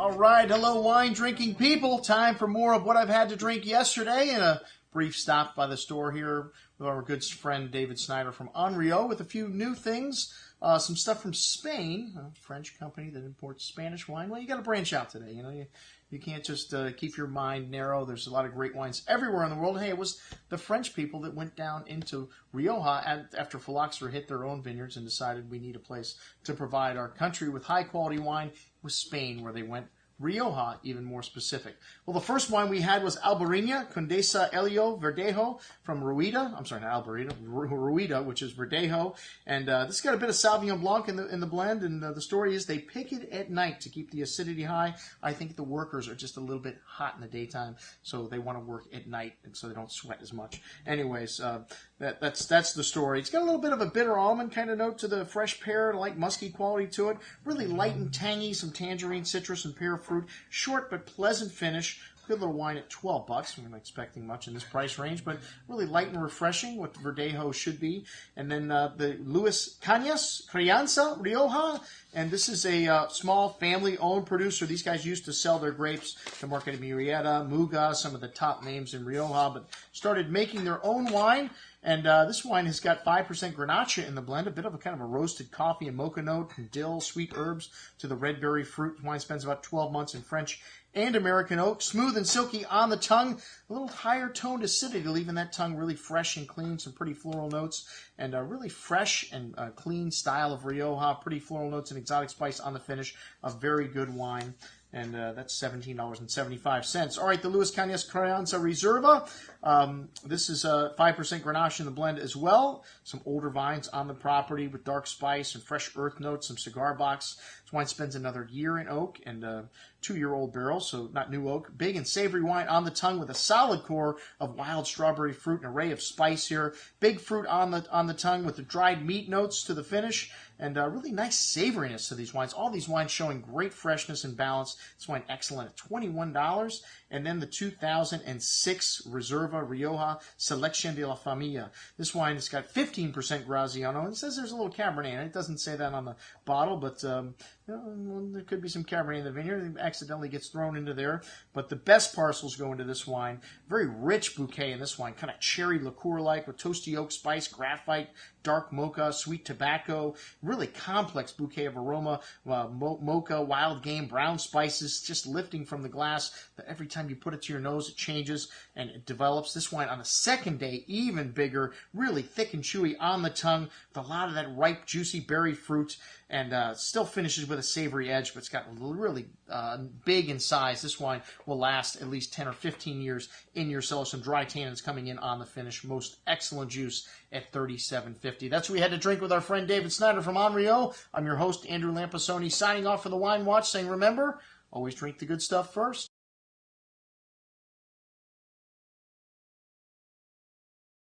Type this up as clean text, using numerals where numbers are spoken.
All right, hello wine drinking people. Time for more of what I've had to drink yesterday and a brief stop by the store here with our good friend David Snyder from Onrio with a few new things. Some stuff from Spain, a French company that imports Spanish wine. Well, you got to branch out today. You can't just keep your mind narrow. There's a lot of great wines everywhere in the world. Hey, it was the French people that went down into Rioja after phylloxera hit their own vineyards and decided we need a place to provide our country with high-quality wine. It was Spain where they went. Rioja, even more specific. Well, the first wine we had was Albariña, Condesa Eylo, Verdejo from Rueda. I'm sorry, not Albariña, Rueda, which is Verdejo. And this got a bit of Sauvignon Blanc in the blend. And the story is they pick it at night to keep the acidity high. I think the workers are just a little bit hot in the daytime, so they want to work at night so they don't sweat as much. Anyways, that's the story. It's got a little bit of a bitter almond kind of note to the fresh pear, light musky quality to it. Really light and tangy, some tangerine, citrus, and pear fruit. Short but pleasant finish. Good little wine at $12. We're not expecting much in this price range, but really light and refreshing, what Verdejo should be. And then the Canas Crianza Rioja, and this is a small family-owned producer. These guys used to sell their grapes to Marca de Murrieta, Muga, some of the top names in Rioja, but started making their own wine. And this wine has got 5% Grenache in the blend, a bit of a kind of a roasted coffee and mocha note, from dill, sweet herbs to the red berry fruit. The wine spends about 12 months in French and American oak, smooth and silky on the tongue, a little higher toned acidity, leaving that tongue really fresh and clean, some pretty floral notes, and a really fresh and clean style of Rioja, pretty floral notes and exotic spice on the finish. A very good wine. And that's $17.75. All right, the Luis Cañas Crianza Reserva. This is 5% Grenache in the blend as well. Some older vines on the property with dark spice and fresh earth notes, some cigar box. This wine spends another year in oak and 2-year-old barrel, so not new oak. Big and savory wine on the tongue with a solid core of wild strawberry fruit, an array of spice here. Big fruit on the tongue with the dried meat notes to the finish. And really nice savoriness to these wines. All these wines showing great freshness and balance. This wine excellent at $21. And then the 2006 Reserva Rioja Selección de la Familia. This wine has got 15% Graziano. And it says there's a little Cabernet in it. It doesn't say that on the bottle, but there could be some Cabernet in the vineyard. It accidentally gets thrown into there. But the best parcels go into this wine. Very rich bouquet in this wine. Kind of cherry liqueur-like with toasty oak spice, graphite, dark mocha, sweet tobacco. Really complex bouquet of aroma. Mocha, wild game, brown spices just lifting from the glass. Every time you put it to your nose, it changes and it develops. This wine on the second day, even bigger, really thick and chewy on the tongue with a lot of that ripe, juicy berry fruit, and still finishes with a savory edge, but it's got really big in size. This wine will last at least 10 or 15 years in your cellar. Some dry tannins coming in on the finish. Most excellent juice at $37.50. That's what we had to drink with our friend David Snyder from Onrio. I'm your host, Andrew Lampasoni, signing off for the Wine Watch, saying remember, always drink the good stuff first.